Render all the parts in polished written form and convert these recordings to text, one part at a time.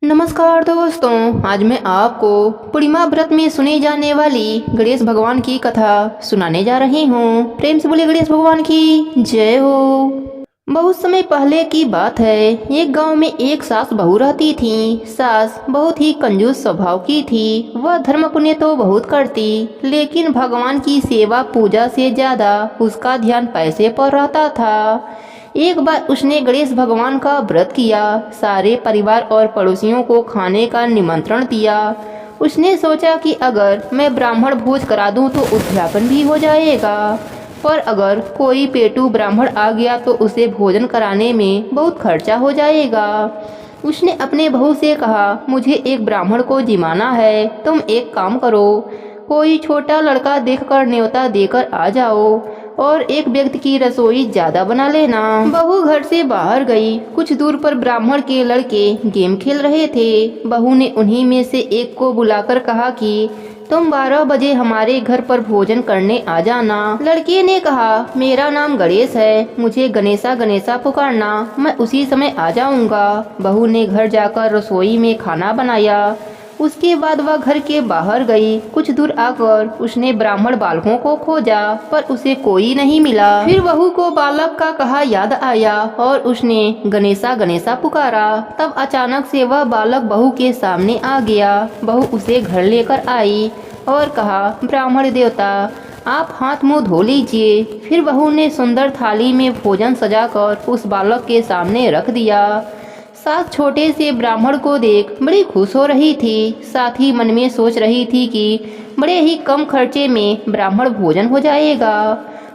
नमस्कार दोस्तों, आज मैं आपको पूर्णिमा व्रत में सुनी जाने वाली गणेश भगवान की कथा सुनाने जा रही हूँ। प्रेम से बोले गणेश भगवान की जय हो। बहुत समय पहले की बात है। एक गांव में एक सास बहू रहती थी। सास बहुत ही कंजूस स्वभाव की थी। वह धर्म पुण्य तो बहुत करती, लेकिन भगवान की सेवा पूजा से ज्यादा उसका ध्यान पैसे पर रहता था। एक बार उसने गणेश भगवान का व्रत किया। सारे परिवार और पड़ोसियों को खाने का निमंत्रण दिया। उसने सोचा कि अगर मैं ब्राह्मण भोज करा दूं तो उद्यापन भी हो जाएगा, पर अगर कोई पेटू ब्राह्मण आ गया तो उसे भोजन कराने में बहुत खर्चा हो जाएगा। उसने अपने बहू से कहा, मुझे एक ब्राह्मण को जिमाना है। तुम एक काम करो, कोई छोटा लड़का देखकर न्योता देकर आ जाओ और एक व्यक्ति की रसोई ज्यादा बना लेना। बहू घर से बाहर गई। कुछ दूर पर ब्राह्मण के लड़के गेम खेल रहे थे। बहू ने उन्हीं में से एक को बुलाकर कहा कि तुम 12 बजे हमारे घर पर भोजन करने आ जाना। लड़के ने कहा, मेरा नाम गणेश है, मुझे गणेशा गणेशा पुकारना, मैं उसी समय आ जाऊंगा। बहू ने घर जाकर रसोई में खाना बनाया। उसके बाद वह घर के बाहर गई। कुछ दूर आकर उसने ब्राह्मण बालकों को खोजा, पर उसे कोई नहीं मिला। फिर बहू को बालक का कहा याद आया और उसने गणेशा गणेशा पुकारा। तब अचानक से वह बालक बहू के सामने आ गया। बहू उसे घर लेकर आई और कहा, ब्राह्मण देवता, आप हाथ मुंह धो लीजिए। फिर बहू ने सुंदर थाली में भोजन सजाकर उस बालक के सामने रख दिया। सास छोटे से ब्राह्मण को देख बड़ी खुश हो रही थी। साथ ही मन में सोच रही थी कि बड़े ही कम खर्चे में ब्राह्मण भोजन हो जाएगा।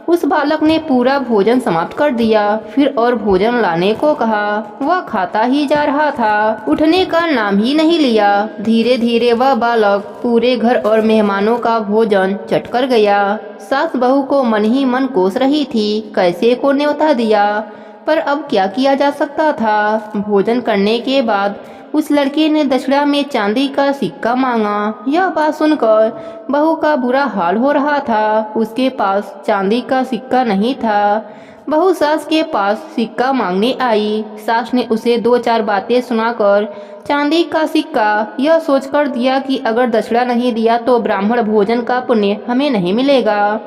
उस बालक ने पूरा भोजन समाप्त कर दिया। फिर और भोजन लाने को कहा। वह खाता ही जा रहा था, उठने का नाम ही नहीं लिया। धीरे धीरे वह बालक पूरे घर और मेहमानों का भोजन चट कर गया। सास बहू को मन ही मन कोस रही थी, कैसे को न्योता दिया, पर अब क्या किया जा सकता था। भोजन करने के बाद उस लड़के ने दक्षिणा में चांदी का सिक्का मांगा। यह बात सुनकर बहू का बुरा हाल हो रहा था। उसके पास चांदी का सिक्का नहीं था। बहू सास के पास सिक्का मांगने आई। सास ने उसे 2-4 बातें सुनाकर चांदी का सिक्का यह सोचकर दिया कि अगर दक्षिणा नहीं दिया तो ब्राह्मण भोजन का पुण्य हमें नहीं मिलेगा।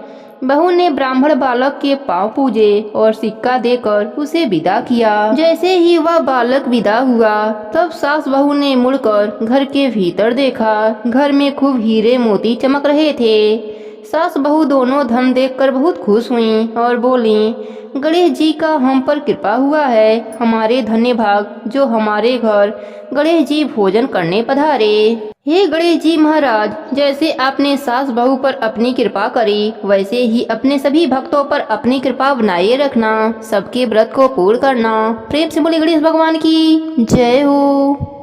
बहू ने ब्राह्मण बालक के पांव पूजे और सिक्का देकर उसे विदा किया। जैसे ही वह बालक विदा हुआ, तब सास बहू ने मुड़कर घर के भीतर देखा। घर में खूब हीरे मोती चमक रहे थे। सास बहू दोनों धन देखकर बहुत खुश हुईं और बोलीं, गणेश जी का हम पर कृपा हुआ है। हमारे धन्य भाग जो हमारे घर गणेश जी भोजन करने पधारे। हे गणेश जी महाराज, जैसे आपने सास बहू पर अपनी कृपा करी, वैसे ही अपने सभी भक्तों पर अपनी कृपा बनाए रखना। सबके व्रत को पूर्ण करना। प्रेम से बोले गणेश भगवान की जय हो।